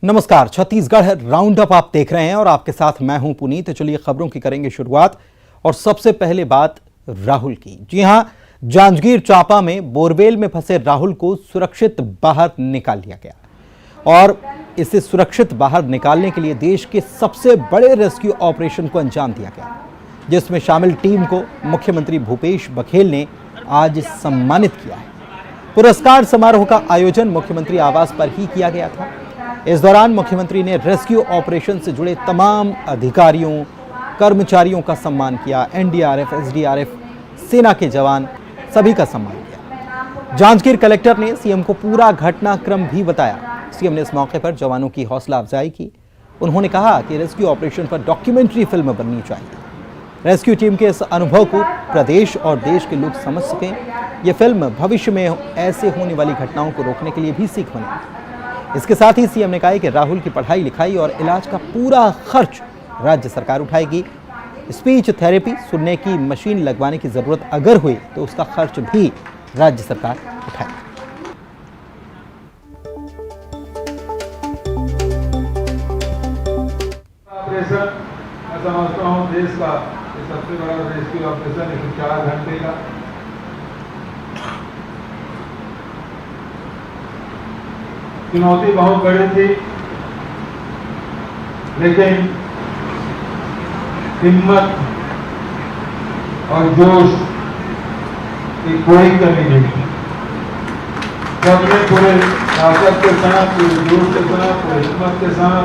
नमस्कार, Chhattisgarh round up आप देख रहे हैं और आपके साथ मैं हूं पुनीत। चलिए खबरों की करेंगे शुरुआत और सबसे पहले बात राहुल की। जी हां, जांजगीर चांपा में बोरवेल में फंसे राहुल को सुरक्षित बाहर निकाल लिया गया और इसे सुरक्षित बाहर निकालने के लिए देश के सबसे बड़े रेस्क्यू ऑपरेशन को अंजाम दिया गया, जिसमें शामिल टीम को मुख्यमंत्री भूपेश बघेल ने आज सम्मानित किया है। पुरस्कार समारोह का आयोजन मुख्यमंत्री आवास पर ही किया गया था। इस दौरान मुख्यमंत्री ने रेस्क्यू ऑपरेशन से जुड़े तमाम अधिकारियों, कर्मचारियों का सम्मान किया। एनडीआरएफ, एसडीआरएफ, सेना के जवान सभी का सम्मान किया। जांजगीर कलेक्टर ने सीएम को पूरा घटनाक्रम भी बताया। सीएम ने इस मौके पर जवानों की हौसला अफजाई की। उन्होंने कहा कि रेस्क्यू ऑपरेशन पर डॉक्यूमेंट्री फिल्म बननी चाहिए। रेस्क्यू टीम के इस अनुभव को प्रदेश और देश के लोग समझ सकें। यह फिल्म भविष्य में ऐसे होने वाली घटनाओं को रोकने के लिए भी सीख बनेगी। इसके साथ ही सीएम ने कहा कि राहुल की पढ़ाई लिखाई और इलाज का पूरा खर्च राज्य सरकार उठाएगी। स्पीच थेरेपी, सुनने की मशीन लगवाने की जरूरत अगर हुई तो उसका खर्च भी राज्य सरकार उठाएगी। ऑपरेशन मैं समझता हूँ देश का सबसे बड़ा रेस्क्यू ऑपरेशन 104 घंटे का। चुनौती बहुत बड़ी थी, लेकिन हिम्मत और जोश की कोई कमी नहीं थी। सबने पूरे ताकत के साथ, पूरे जोश के साथ, पूरे हिम्मत के साथ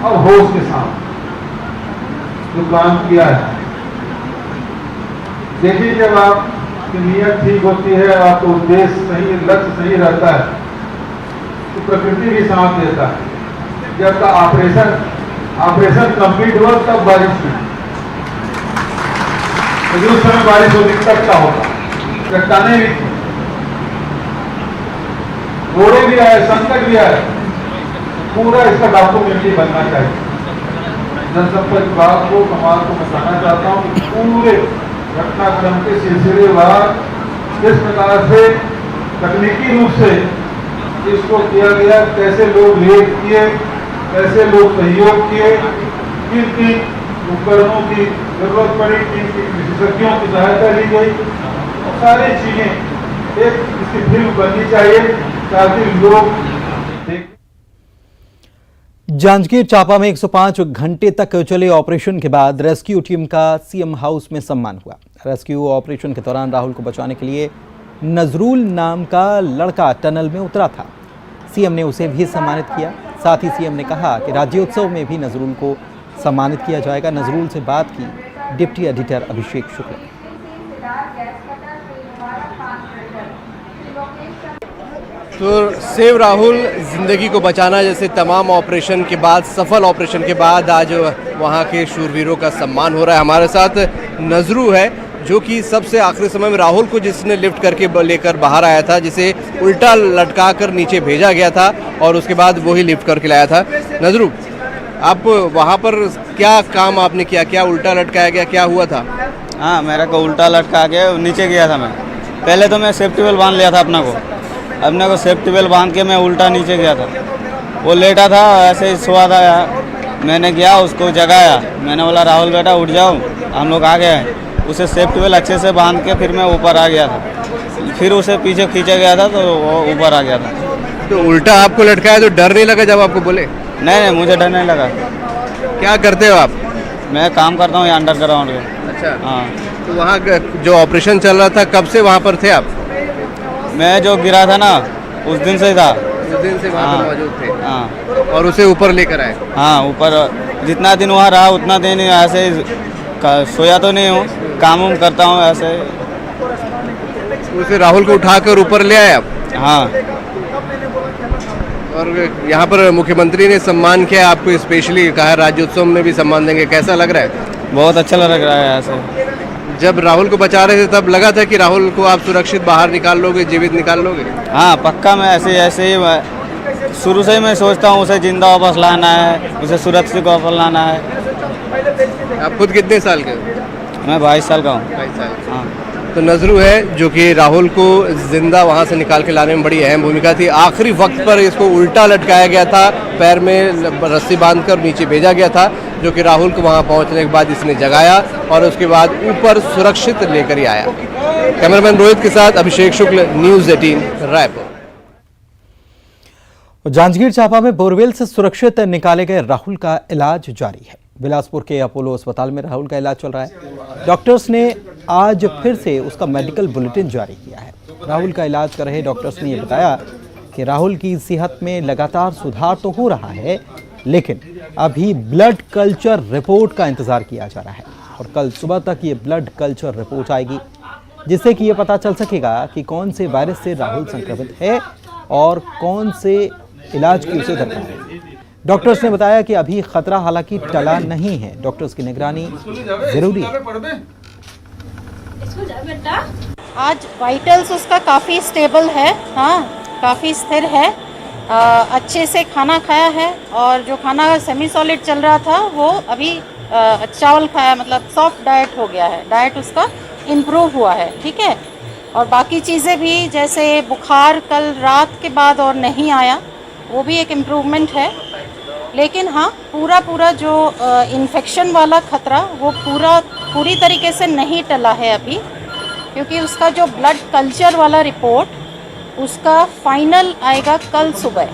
और होश के साथ जो काम किया है। देखिए, जब आपकी नीयत ठीक होती है, आपका उद्देश्य सही, लक्ष्य सही रहता है, तो प्रकृति भी साथ देता है। जब का ऑपरेशन कंप्लीट हुआ तब बारिश हुई, तो जिस समय बारिश होती तब क्या होगा, चट्टाने भी थी, घोड़े भी आए, संकट भी आए। पूरा इसका डॉक्यूमेंट्री बनना चाहिए। जनसंपर्क विभाग को, समाज को बताना चाहता हूँ कि पूरे घटनाक्रम के सिलसिलेवार किस प्रकार से तकनीकी रूप से इसको किया गया, कैसे लोग लेट किए, कैसे लोग सहयोग किए, किन किन उपकरणों की जरूरत पड़ी, किन किन विशेषज्ञों की सहायता ली गई, और सारी चीजें एक इसकी फिल्म बननी चाहिए ताकि लोग देख। जांजगीर चांपा में 105 घंटे तक चले ऑपरेशन के बाद रेस्क्यू टीम का सीएम हाउस में सम्मान हुआ। रेस्क्यू ऑपरेशन के दौरान राहुल को बचाने के लिए नजरुल नाम का लड़का टनल में उतरा था। सीएम ने उसे भी सम्मानित किया। साथ ही सीएम ने कहा कि राज्योत्सव में भी नजरुल को सम्मानित किया जाएगा। नजरुल से बात की डिप्टी एडिटर अभिषेक शुक्ला ने। तो सेव राहुल, जिंदगी को बचाना जैसे तमाम ऑपरेशन के बाद, सफल ऑपरेशन के बाद आज वहाँ के शूरवीरों का सम्मान हो रहा है। हमारे साथ नजरू है, जो कि सबसे आखिरी समय में राहुल को जिसने लिफ्ट करके लेकर बाहर आया था, जिसे उल्टा लटका कर नीचे भेजा गया था और उसके बाद वही लिफ्ट करके लाया था। नजरू, आप वहाँ पर क्या काम आपने किया, क्या उल्टा लटकाया गया, क्या हुआ था? हाँ, मेरे को उल्टा लटका के नीचे गया था। मैं पहले तो मैं सेफ्टी बेल्ट बांध लिया था अपने को सेफ्टी बेल्ट बांध के मैं उल्टा नीचे गया था। वो लेटा था, ऐसे ही सोया था। मैंने गया, उसको जगाया। मैंने बोला राहुल बेटा उठ जाओ, हम लोग आ गए। उसे सेफ्टी बेल्ट अच्छे से बांध के फिर मैं ऊपर आ गया था। फिर उसे पीछे खींचा गया था तो वो ऊपर आ गया था। तो उल्टा आपको लटकाया तो डर नहीं लगा जब आपको बोले? नहीं, मुझे डर नहीं लगा। क्या करते हो आप? मैं काम करता हूँ अंडरग्राउंड में। अच्छा, हाँ। तो वहाँ जो ऑपरेशन चल रहा था, कब से वहाँ पर थे आप? मैं जो गिरा था ना, उस दिन से ही था। उस दिन से वहाँ पर मौजूद थे? हाँ। और उसे ऊपर लेकर आए? हाँ, ऊपर जितना दिन वहाँ रहा उतना दिन ऐसे सोया तो नहीं हूँ, काम करता हूँ ऐसे। उसे राहुल को उठाकर ऊपर ले आए आप? हाँ। और यहाँ पर मुख्यमंत्री ने सम्मान किया आपको, स्पेशली कहा राज्योत्सव में भी सम्मान देंगे, कैसा लग रहा है? बहुत अच्छा लग रहा है ऐसे। जब राहुल को बचा रहे थे तब लगा था कि राहुल को आप सुरक्षित बाहर निकाल लोगे, जीवित निकाल लोगे? हाँ, पक्का। मैं ऐसे ही शुरू से ही मैं सोचता हूँ उसे जिंदा वापस लाना है, उसे सुरक्षित वापस लाना है। आप खुद कितने साल के हो? मैं 22 साल का हूँ। 22 साल। हाँ। तो नजरू है जो कि राहुल को जिंदा वहां से निकाल के लाने में बड़ी अहम भूमिका थी। आखिरी वक्त पर इसको उल्टा लटकाया गया था, पैर में रस्सी बांधकर नीचे भेजा गया था, जो कि राहुल को वहां पहुंचने के बाद इसने जगाया और उसके बाद ऊपर सुरक्षित लेकर ही आया। कैमरामैन रोहित के साथ अभिषेक शुक्ल, न्यूज़ 18 रायपुर। जांजगीर चांपा में बोरवेल से सुरक्षित निकाले गए राहुल का इलाज जारी है। बिलासपुर के अपोलो अस्पताल में राहुल का इलाज चल रहा है। डॉक्टर्स ने आज फिर से उसका मेडिकल बुलेटिन जारी किया है। राहुल का इलाज कर रहे डॉक्टर्स ने यह बताया कि राहुल की सेहत में लगातार सुधार तो हो रहा है, लेकिन अभी ब्लड कल्चर रिपोर्ट का इंतजार किया जा रहा है और कल सुबह तक ये ब्लड कल्चर रिपोर्ट आएगी, जिससे कि ये पता चल सकेगा कि कौन से वायरस से राहुल संक्रमित है और कौन से इलाज की उसे दरकार है। डॉक्टर्स ने बताया कि अभी खतरा हालांकि टला नहीं है, डॉक्टर्स की निगरानी जरूरी है। आज वाइटल्स उसका काफ़ी स्टेबल है, हाँ काफ़ी स्थिर है, अच्छे से खाना खाया है और जो खाना सेमी सॉलिड चल रहा था वो अभी चावल खाया, मतलब सॉफ्ट डाइट हो गया है, डाइट उसका इम्प्रूव हुआ है, ठीक है। और बाकी चीज़ें भी जैसे बुखार कल रात के बाद और नहीं आया, वो भी एक इम्प्रूवमेंट है। लेकिन हाँ पूरा जो इन्फेक्शन वाला खतरा वो पूरी तरीके से नहीं टला है अभी, क्योंकि उसका जो ब्लड कल्चर वाला रिपोर्ट उसका फाइनल आएगा कल सुबह,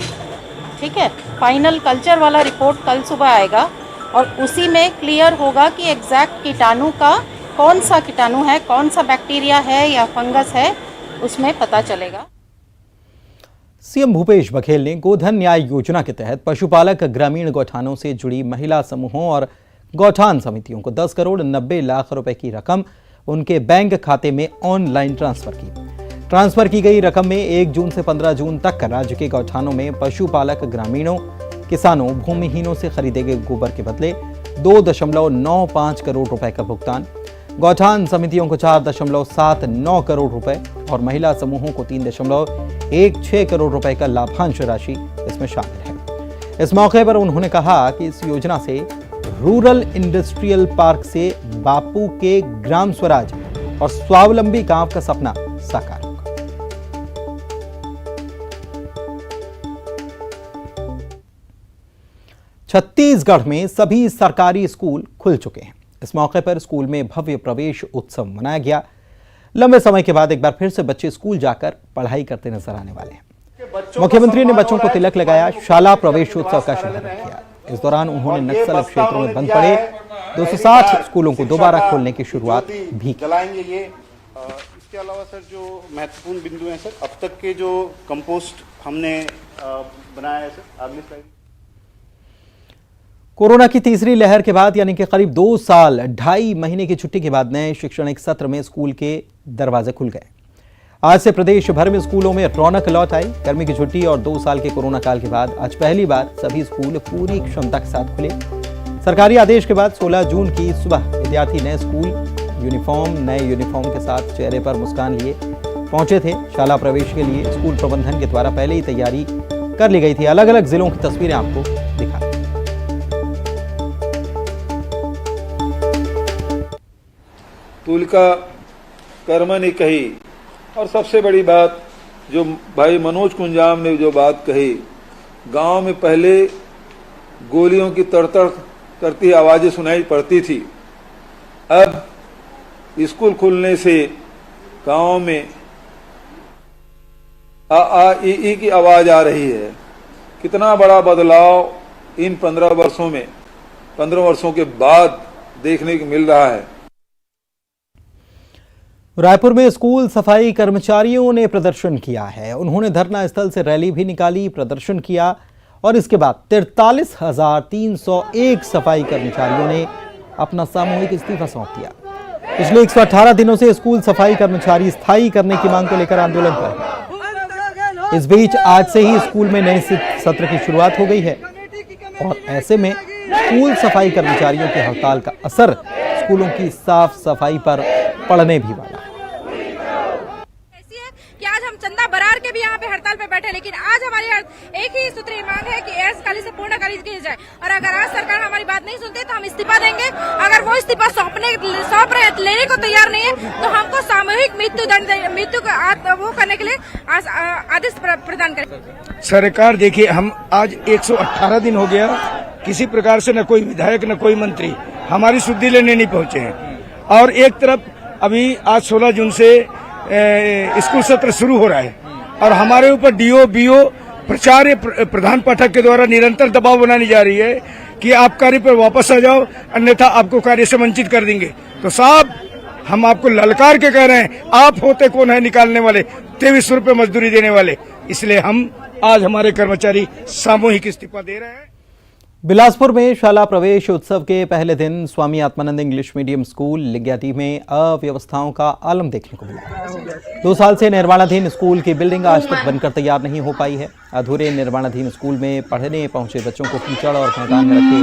ठीक है। फाइनल कल्चर वाला रिपोर्ट कल सुबह आएगा और उसी में क्लियर होगा कि एग्जैक्ट कीटाणु का कौन सा कीटाणु है, कौन सा बैक्टीरिया है या फंगस है, उसमें पता चलेगा। सीएम भूपेश बघेल ने गोधन न्याय योजना के तहत पशुपालक ग्रामीण गौठानों से जुड़ी महिला समूहों और गौठान समितियों को 10 करोड़ 90 लाख रुपए की रकम उनके बैंक खाते में ऑनलाइन ट्रांसफर की। ट्रांसफर की गई रकम में 1 जून से 15 जून तक राज्य के गौठानों में पशुपालक ग्रामीणों, किसानों, भूमिहीनों से खरीदे गए गोबर के बदले 2.95 करोड़ रुपए का भुगतान, गौठान समितियों को 4.79 करोड़ रुपए और महिला समूहों को 3.16 करोड़ रुपए का लाभांश राशि इसमें शामिल है। इस मौके पर उन्होंने कहा कि इस योजना से रूरल इंडस्ट्रियल पार्क से बापू के ग्राम स्वराज और स्वावलंबी गांव का सपना साकार होगा। छत्तीसगढ़ में सभी सरकारी स्कूल खुल चुके हैं। इस मौके पर स्कूल में भव्य प्रवेश उत्सव मनाया गया। लंबे समय के बाद एक बार फिर से बच्चे स्कूल जाकर पढ़ाई करते नजर आने वाले हैं। मुख्यमंत्री ने बच्चों को तिलक लगाया, शाला प्रवेशोत्सव का शुभारंभ किया। इस दौरान उन्होंने नक्सल क्षेत्रों में बंद पड़े 260 स्कूलों को दोबारा खोलने की शुरुआत भी की। इसके अलावा सर जो महत्वपूर्ण बिंदु हैं सर, अब तक के जो कंपोस्ट हमने बनाया है सर, अगली स्लाइड। कोरोना की तीसरी लहर के बाद यानी कि करीब 2 साल 2.5 महीने की छुट्टी के बाद नए शैक्षणिक सत्र में स्कूल के दरवाजे खुल गए। आज से प्रदेश भर में स्कूलों में रौनक लौट आई। गर्मी की छुट्टी और 2 साल के कोरोना काल के बाद आज पहली बार सभी स्कूल पूरी क्षमता के साथ खुले। सरकारी आदेश के बाद 16 जून की सुबह विद्यार्थी नए स्कूल नए यूनिफॉर्म के साथ चेहरे पर मुस्कान लिए पहुंचे थे। शाला प्रवेश के लिए स्कूल प्रबंधन के द्वारा पहले ही तैयारी कर ली गई थी। अलग अलग जिलों की तस्वीरें आपको दिखा। तुलका कर्म ने कही, और सबसे बड़ी बात जो भाई मनोज कुंजाम ने जो बात कही, गांव में पहले गोलियों की तड़तड़ करती आवाजें सुनाई पड़ती थी, अब स्कूल खुलने से गांव में आ ई की आवाज आ रही है। कितना बड़ा बदलाव इन 15 वर्षों के बाद देखने को मिल रहा है। रायपुर में स्कूल सफाई कर्मचारियों ने प्रदर्शन किया है। उन्होंने धरना स्थल से रैली भी निकाली, प्रदर्शन किया और इसके बाद 43,301 सफाई कर्मचारियों ने अपना सामूहिक इस्तीफा सौंप दिया। पिछले 118 दिनों से स्कूल सफाई कर्मचारी स्थायी करने की मांग को लेकर आंदोलन पर हैं। इस बीच आज से ही स्कूल में नए सत्र की शुरुआत हो गई है और ऐसे में स्कूल सफाई कर्मचारियों की हड़ताल का असर स्कूलों की साफ सफाई पर पड़ने भी वाला है। कि आज हम चंदा बरार के भी यहाँ पे हड़ताल पे बैठे, लेकिन आज हमारी एक ही सूत्री मांग है कि एस काली से पूर्णकाली की जाए और अगर आज सरकार हमारी बात नहीं सुनती तो हम इस्तीफा देंगे। अगर वो इस्तीफा सौंप रहे लेने को तैयार नहीं है, तो हमको सामूहिक मृत्यु का वो करने के लिए आदेश प्रदान करें। सरकार देखिए, हम आज 118 दिन हो गया, किसी प्रकार से न कोई विधायक न कोई मंत्री हमारी शुद्धि लेने नहीं पहुंचे हैं। और एक तरफ अभी आज 16 जून से स्कूल सत्र शुरू हो रहा है और हमारे ऊपर डीओ बीओ प्राचार्य प्रधान पाठक के द्वारा निरंतर दबाव बनानी जा रही है कि आप कार्य पर वापस आ जाओ, अन्यथा आपको कार्य से वंचित कर देंगे। तो साहब, हम आपको ललकार के कह रहे हैं, आप होते कौन है निकालने वाले, 2300 रुपये मजदूरी देने वाले। इसलिए हम आज हमारे कर्मचारी सामूहिक इस्तीफा दे रहे हैं। बिलासपुर में शाला प्रवेश उत्सव के पहले दिन Swami Atmanand English medium school लिग्यादी में अव्यवस्थाओं का आलम देखने को मिला। 2 साल से निर्माणाधीन स्कूल की बिल्डिंग आज तक बनकर तैयार नहीं हो पाई है। अधूरे निर्माणाधीन स्कूल में पढ़ने पहुंचे बच्चों को कीचड़ और मैदान में रखे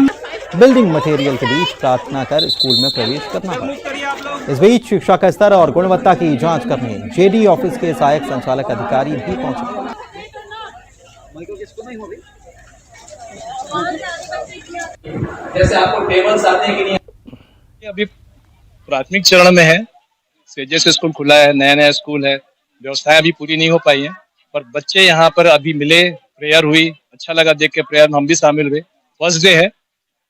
बिल्डिंग मटेरियल के बीच प्रार्थना कर स्कूल में प्रवेश करना पड़ा। इस बीच शिक्षा का स्तर और गुणवत्ता की जांच करने जेडी ऑफिस के सहायक संचालक अधिकारी भी पहुंचे। जैसे आपको टेबल्स आते हैं कि नहीं? अभी प्राथमिक चरण में है। सेजे से स्कूल खुला है, नया नया स्कूल है, व्यवस्थाएं अभी पूरी नहीं हो पाई हैं, पर बच्चे यहाँ पर अभी मिले, प्रेयर हुई, अच्छा लगा देख के, प्रेयर में हम भी शामिल हुए। फर्स्ट डे है,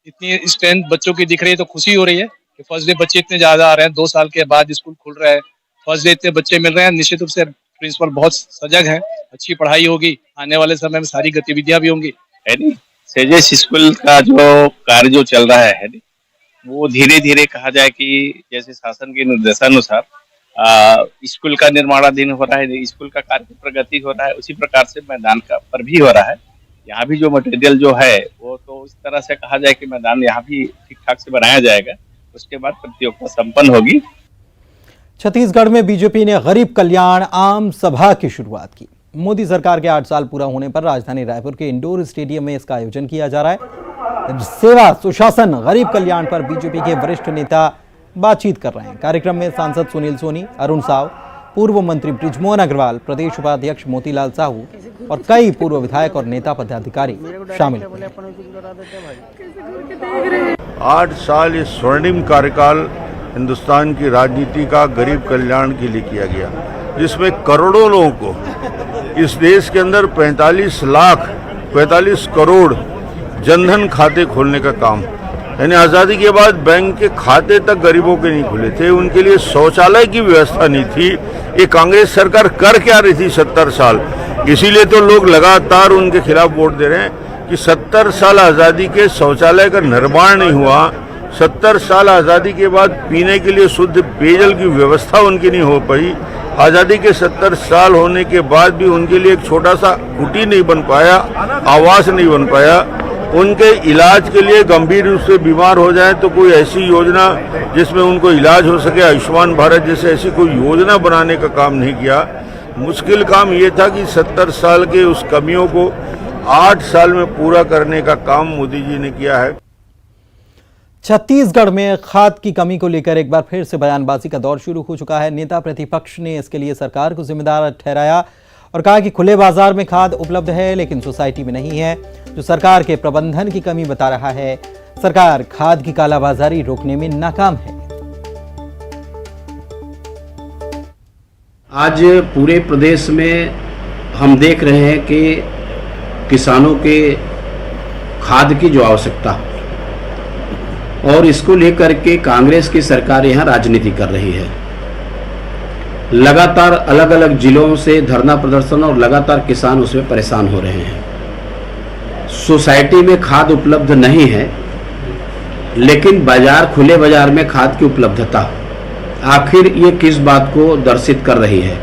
इतनी स्ट्रेंथ बच्चों की दिख रही है तो खुशी हो रही है कि फर्स्ट डे बच्चे इतने ज्यादा आ रहे हैं। 2 साल के बाद स्कूल खुल रहा है, फर्स्ट डे इतने बच्चे मिल रहे हैं। निश्चित रूप से प्रिंसिपल बहुत सजग है, अच्छी पढ़ाई होगी, आने वाले समय में सारी गतिविधियां भी होंगी, है नहीं। सेजेस स्कूल का जो कार्य जो चल रहा है वो धीरे धीरे कहा जाए कि जैसे शासन के निर्देशानुसार स्कूल का निर्माणाधीन हो रहा है, स्कूल का कार्य प्रगति हो रहा है, उसी प्रकार से मैदान का पर भी हो रहा है। यहाँ भी जो मटेरियल जो है वो तो इस तरह से कहा जाए कि मैदान यहाँ भी ठीक ठाक से बनाया जाएगा, उसके बाद प्रतियोगिता संपन्न होगी। छत्तीसगढ़ में बीजेपी ने गरीब कल्याण आम सभा की शुरुआत की। मोदी सरकार के 8 साल पूरा होने पर राजधानी रायपुर के इंडोर स्टेडियम में इसका आयोजन किया जा रहा है। सेवा, सुशासन, गरीब कल्याण पर बीजेपी के वरिष्ठ नेता बातचीत कर रहे हैं। कार्यक्रम में सांसद सुनील सोनी, अरुण साव, पूर्व मंत्री बृजमोहन अग्रवाल, प्रदेश उपाध्यक्ष मोतीलाल साहू और कई पूर्व विधायक और नेता पदाधिकारी शामिल हुए। 8 साल इस स्वर्णिम कार्यकाल हिंदुस्तान की राजनीति का गरीब कल्याण के लिए किया गया, जिसमें करोड़ों लोगों को इस देश के अंदर 45 करोड़ जनधन खाते खोलने का काम, यानी आज़ादी के बाद बैंक के खाते तक गरीबों के नहीं खुले थे, उनके लिए शौचालय की व्यवस्था नहीं थी। ये कांग्रेस सरकार कर क्या रही थी 70 साल? इसीलिए तो लोग लगातार उनके खिलाफ वोट दे रहे हैं कि 70 साल आज़ादी के शौचालय का निर्माण नहीं हुआ, 70 साल आज़ादी के बाद पीने के लिए शुद्ध पेयजल की व्यवस्था उनकी नहीं हो पाई। आज़ादी के 70 साल होने के बाद भी उनके लिए एक छोटा सा कुटी नहीं बन पाया, आवास नहीं बन पाया। उनके इलाज के लिए गंभीर रूप से बीमार हो जाए तो कोई ऐसी योजना जिसमें उनको इलाज हो सके, आयुष्मान भारत जैसे ऐसी कोई योजना बनाने का काम नहीं किया। मुश्किल काम ये था कि 70 साल के उस कमियों को 8 साल में पूरा करने का काम मोदी जी ने किया है। छत्तीसगढ़ में खाद की कमी को लेकर एक बार फिर से बयानबाजी का दौर शुरू हो चुका है। नेता प्रतिपक्ष ने इसके लिए सरकार को जिम्मेदार ठहराया और कहा कि खुले बाजार में खाद उपलब्ध है लेकिन सोसाइटी में नहीं है, जो सरकार के प्रबंधन की कमी बता रहा है। सरकार खाद की कालाबाजारी रोकने में नाकाम है। आज पूरे प्रदेश में हम देख रहे हैं कि किसानों के खाद की जो आवश्यकता और इसको लेकर के कांग्रेस की सरकार यहाँ राजनीति कर रही है। लगातार अलग अलग जिलों से धरना प्रदर्शन और लगातार किसान उसमें परेशान हो रहे हैं। सोसाइटी में खाद उपलब्ध नहीं है लेकिन बाजार, खुले बाजार में खाद की उपलब्धता आखिर ये किस बात को दर्शित कर रही है?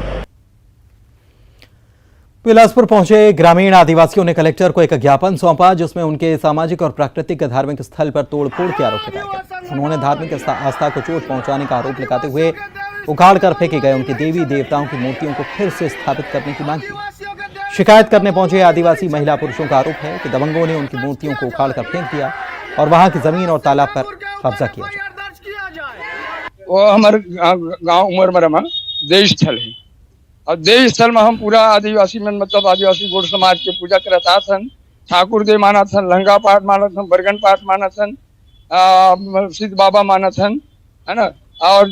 बिलासपुर पहुंचे ग्रामीण आदिवासियों ने कलेक्टर को एक ज्ञापन सौंपा जिसमें उनके सामाजिक और प्राकृतिक धार्मिक स्थल पर तोड़फोड़ के आरोप लगाए गए। उन्होंने धार्मिक आस्था को चोट पहुंचाने का आरोप लगाते हुए उखाड़ कर फेंके गए उनके देवी देवताओं की मूर्तियों को फिर से स्थापित करने की मांग की। शिकायत करने पहुंचे आदिवासी महिला पुरुषों का आरोप है कि दबंगों ने उनकी मूर्तियों को उखाड़ कर फेंक दिया और वहां की जमीन और तालाब पर कब्जा किया जाए। वो हमारे गाँव उमरमरमा देव स्थल है और देव स्थल में हम पूरा आदिवासी में मतलब आदिवासी गोड़ समाज के पूजा करता सन, ठाकुर दे माना सन, लंगा पाठ माना सन, बरगन पाठ माना सन, सिद्ध बाबा मानत हन, है ना, और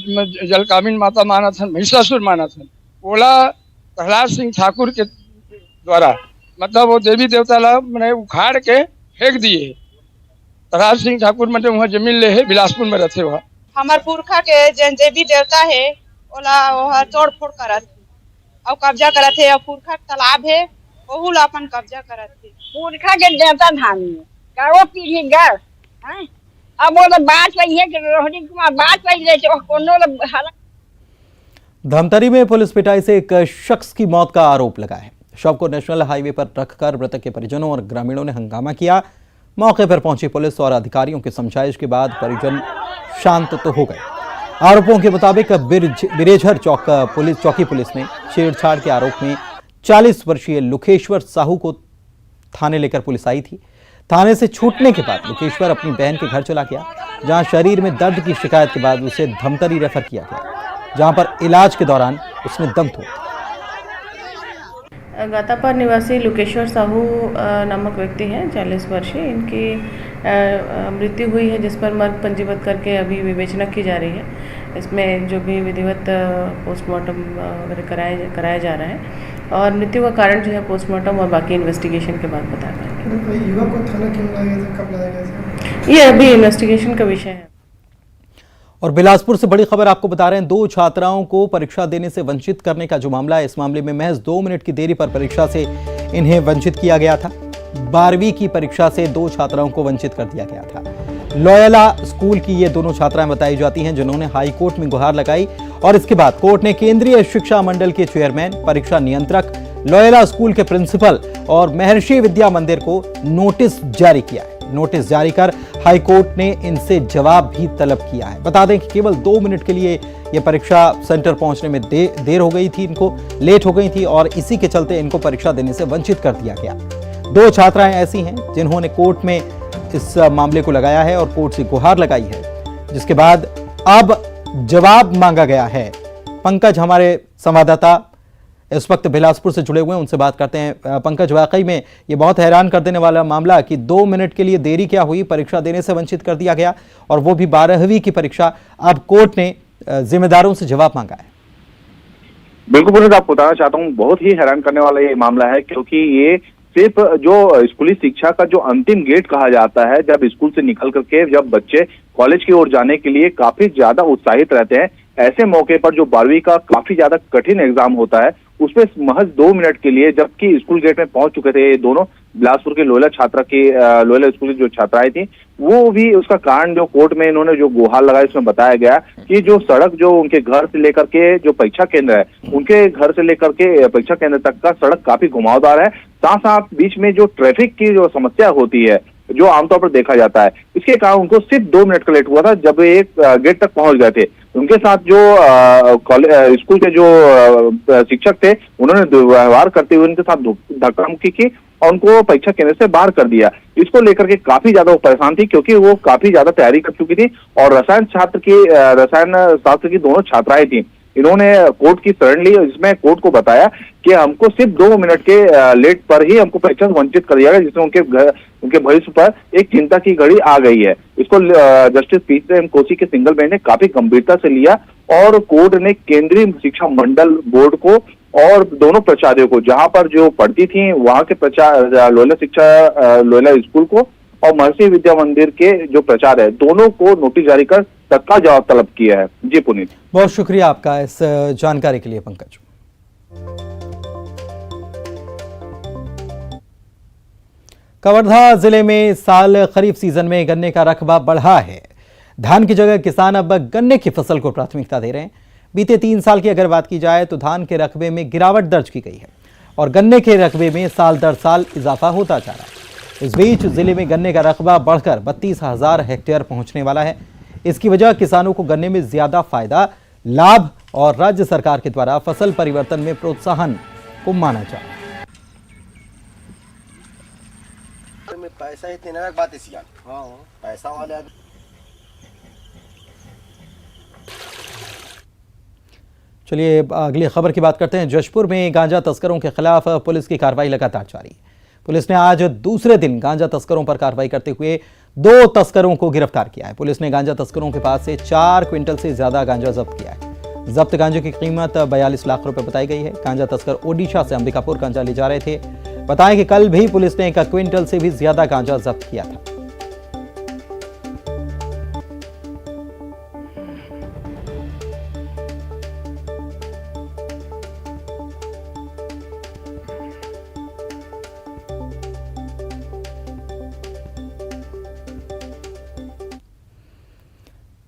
जलकामिन माता मानत हन, महिषासुर मानत हन। बोला प्रहलाद सिंह ठाकुर के द्वारा मतलब वो देवी देवता ला मैंने उखाड़ के फेंक दिए। प्रहलाद सिंह ठाकुर मतलब वहाँ जमीन ले है, बिलासपुर में रहते हुआ। हमार पुरखा के जन देवी देवता है ओला वह तोड़ फोड़ करत और कब्जा करत है। और पुरखा तालाब है ओहू ला अपन कब्जा करत है। पुरखा के देवता धाम करो पीढ़ी गर हैं अब वो बात वही है कि रोहिणी कुमार बात वही ले तो कोनो धमतरी में पुलिस पिटाई से एक शख्स की मौत का आरोप लगा है। शव को नेशनल हाईवे पर रखकर मृतक के परिजनों और ग्रामीणों ने हंगामा किया। मौके पर पहुंची पुलिस और अधिकारियों की समझाइश के बाद परिजन शांत तो हो गए। आरोपों के मुताबिक बिरेझर चौकी पुलिस ने छेड़छाड़ के आरोप में 40 वर्षीय लुकेश्वर साहू को थाने लेकर पुलिस आई थी। थाने से छूटने के बाद लुकेश्वर अपनी बहन के घर चला गया, जहां शरीर में दर्द की शिकायत के बाद उसे धमतरी रेफर किया गया, जहां पर इलाज के दौरान उसने दम तोड़ा। गातापार निवासी लुकेश्वर साहू नामक व्यक्ति हैं, 40 वर्षीय। इनकी मृत्यु हुई है, जिस पर मर्ग पंजीबद्ध करके अभी विवेचना की जा रही है। इसमें जो भी विधिवत पोस्टमार्टम वगैरह कराया जा रहा है और मृत्यु का कारण जो है पोस्टमार्टम और बाकी इन्वेस्टिगेशन के बाद बता पाएंगे। युवक को थाना क्यों लाया गया था, कब लाया गया था, ये अभी इन्वेस्टिगेशन का विषय है। और बिलासपुर से बड़ी खबर आपको बता रहे हैं। 2 छात्राओं को परीक्षा देने से वंचित करने का जो मामला है, इस मामले में महज 2 मिनट की देरी पर परीक्षा से इन्हें वंचित किया गया था। 12वीं की परीक्षा से 2 छात्राओं को वंचित कर दिया गया था। लोयला स्कूल की ये दोनों छात्राएं बताई जाती हैं, जिन्होंने हाई कोर्ट में गुहार लगाई और इसके बाद कोर्ट ने केंद्रीय शिक्षा मंडल के चेयरमैन, परीक्षा नियंत्रक, लोयला स्कूल के प्रिंसिपल और महर्षि विद्या मंदिर को नोटिस जारी किया है। नोटिस जारी कर हाई कोर्ट ने इनसे जवाब भी तलब किया है। बता दें कि केवल 2 मिनट के लिए यह परीक्षा सेंटर पहुंचने में देर हो गई थी, इनको लेट हो गई थी और इसी के चलते इनको परीक्षा देने से वंचित कर दिया गया। 2 छात्राएं ऐसी हैं जिन्होंने कोर्ट में इस मामले को लगाया है और कोर्ट से गुहार लगाई है, जिसके बाद अब जवाब मांगा गया है। पंकज हमारे संवाददाता इस वक्त बिलासपुर से जुड़े हुए हैं, उनसे बात करते हैं। पंकज, वाकई में ये बहुत हैरान कर देने वाला मामला कि 2 मिनट के लिए देरी क्या हुई, परीक्षा देने से वंचित कर दिया गया और वो भी 12वीं की परीक्षा। अब कोर्ट ने जिम्मेदारों से जवाब मांगा है। बिल्कुल पुनीत, आपको बताना चाहता हूँ बहुत ही हैरान करने वाला ये मामला है, क्योंकि ये सिर्फ जो स्कूली शिक्षा का जो अंतिम गेट कहा जाता है, जब स्कूल से निकल करके जब बच्चे कॉलेज की ओर जाने के लिए काफी ज्यादा उत्साहित रहते हैं, ऐसे मौके पर जो 12वीं का काफी ज्यादा कठिन एग्जाम होता है, उसमें महज 2 मिनट के लिए जबकि स्कूल गेट में पहुंच चुके थे ये दोनों बिलासपुर के लोयला लोयला स्कूल की जो छात्राएं थी, वो भी उसका कारण जो कोर्ट में इन्होंने जो गुहार लगाई उसमें बताया गया कि जो सड़क जो उनके घर से लेकर के जो परीक्षा केंद्र है, उनके घर से लेकर के परीक्षा केंद्र तक का सड़क काफी घुमावदार है। साथ साथ बीच में जो ट्रैफिक की जो समस्या होती है, जो आमतौर पर देखा जाता है, इसके कारण उनको सिर्फ 2 मिनट का लेट हुआ था जब एक गेट तक पहुंच गए थे। उनके साथ जो स्कूल के जो शिक्षक थे, उन्होंने दुर्व्यवहार करते हुए उनके साथ धक्का मुक्की की और उनको परीक्षा केंद्र से बाहर कर दिया। इसको लेकर के काफी ज्यादा वो परेशान थी, क्योंकि वो काफी ज्यादा तैयारी कर चुकी थी और रसायन शास्त्र की दोनों छात्राएं थी। इन्होंने कोर्ट की शरण ली, इसमें कोर्ट को बताया कि हमको सिर्फ 2 मिनट के लेट पर ही हमको परीक्षा से वंचित कर दिया गया, जिसमें उनके भविष्य पर एक चिंता की घड़ी आ गई है। इसको जस्टिस पी.एम. कोसी के सिंगल बेंच ने काफी गंभीरता से लिया और कोर्ट ने केंद्रीय शिक्षा मंडल बोर्ड को और दोनों प्राचार्यों को, जहां पर जो पढ़ती थी वहां के लोयला स्कूल को और महर्षि विद्या मंदिर के जो प्राचार्य है, दोनों को नोटिस जारी कर तत्काल जवाब तलब किया है। जी पुनीत, बहुत शुक्रिया आपका इस जानकारी के लिए पंकज। कवर्धा जिले में साल खरीफ सीजन में गन्ने का रकबा बढ़ा है। धान की जगह किसान अब गन्ने की फसल को प्राथमिकता दे रहे हैं। बीते 3 साल की अगर बात की जाए तो धान के रकबे में गिरावट दर्ज की गई है और गन्ने के रकबे में साल दर साल इजाफा होता जा रहा है। इस बीच जिले में गन्ने का रकबा बढ़कर 32,000 हेक्टेयर पहुंचने वाला है। इसकी वजह किसानों को गन्ने में ज्यादा फायदा, लाभ और राज्य सरकार के द्वारा फसल परिवर्तन में प्रोत्साहन को माना जा रहा है। पैसा ही तेना बात पैसा वाले। चलिए अगली खबर की बात करते हैं। जशपुर में गांजा तस्करों के खिलाफ पुलिस की कार्रवाई लगातार जारी है। पुलिस ने आज दूसरे दिन गांजा तस्करों पर कार्रवाई करते हुए 2 तस्करों को गिरफ्तार किया है। पुलिस ने गांजा तस्करों के पास से 4 क्विंटल से ज्यादा गांजा जब्त किया है। जब्त गांजे की कीमत 42 लाख रुपए बताई गई है। गांजा तस्कर ओडिशा से अंबिकापुर गांजा ले जा रहे थे। बताएं कि कल भी पुलिस ने 1 क्विंटल से भी ज्यादा गांजा जब्त किया था।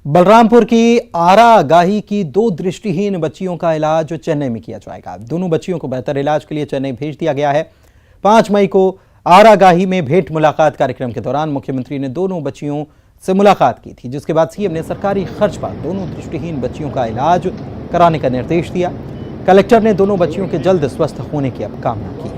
बलरामपुर की आरागाही की 2 दृष्टिहीन बच्चियों का इलाज चेन्नई में किया जाएगा। दोनों बच्चियों को बेहतर इलाज के लिए चेन्नई भेज दिया गया है। 5 मई को आरागाही में भेंट मुलाकात कार्यक्रम के दौरान मुख्यमंत्री ने दोनों बच्चियों से मुलाकात की थी, जिसके बाद सीएम ने सरकारी खर्च पर दोनों दृष्टिहीन बच्चियों का इलाज कराने का निर्देश दिया। कलेक्टर ने दोनों बच्चियों के जल्द स्वस्थ होने की कामना की।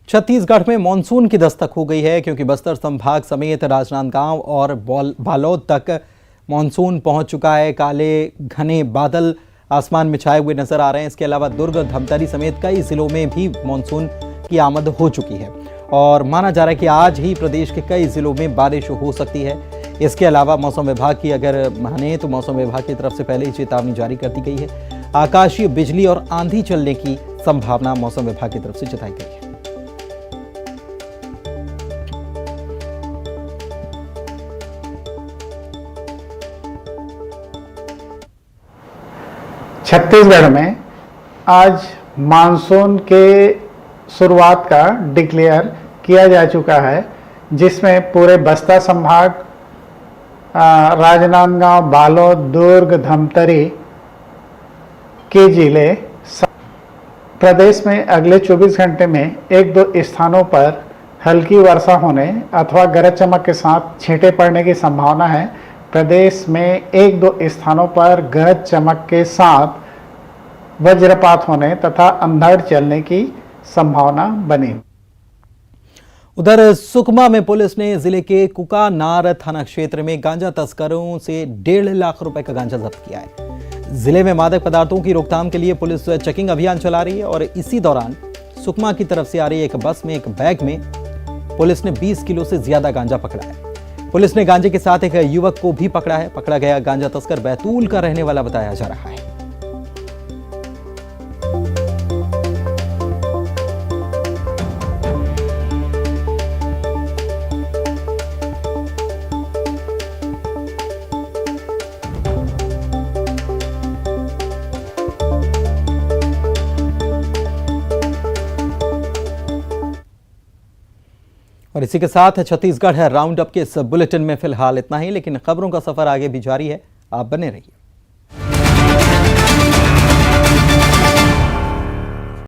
छत्तीसगढ़ में मानसून की दस्तक हो गई है, क्योंकि बस्तर संभाग समेत राजनांदगांव और बालोद तक मानसून पहुंच चुका है। काले घने बादल आसमान में छाए हुए नजर आ रहे हैं। इसके अलावा दुर्ग, धमतरी समेत कई जिलों में भी मानसून की आमद हो चुकी है और माना जा रहा है कि आज ही प्रदेश के कई जिलों में बारिश हो सकती है। इसके अलावा मौसम विभाग की अगर माने तो मौसम विभाग की तरफ से पहले ही चेतावनी जारी कर दी गई है। आकाशीय बिजली और आंधी चलने की संभावना मौसम विभाग की तरफ से जताई गई है। छत्तीसगढ़ में आज मानसून के शुरुआत का डिक्लेयर किया जा चुका है, जिसमें पूरे बस्तर संभाग, राजनांदगांव, बालोद, दुर्ग, धमतरी के जिले प्रदेश में अगले 24 घंटे में 1-2 स्थानों पर हल्की वर्षा होने अथवा गरज चमक के साथ छींटे पड़ने की संभावना है। प्रदेश में 1-2 स्थानों पर गरज चमक के साथ वज्रपात होने तथा अंधड़ चलने की संभावना बनी। उधर सुकमा में पुलिस ने जिले के कुकानार थाना क्षेत्र में गांजा तस्करों से 1.5 लाख रुपए का गांजा जब्त किया है। जिले में मादक पदार्थों की रोकथाम के लिए पुलिस चेकिंग अभियान चला रही है और इसी दौरान सुकमा की तरफ से आ रही एक बस में एक बैग में पुलिस ने 20 किलो से ज्यादा गांजा पकड़ा है। पुलिस ने गांजे के साथ एक युवक को भी पकड़ा है। पकड़ा गया गांजा तस्कर बैतूल का रहने वाला बताया जा रहा है। और इसी के साथ छत्तीसगढ़ राउंड अप के इस बुलेटिन में फिलहाल इतना ही, लेकिन खबरों का सफर आगे भी जारी है। आप बने रहिए।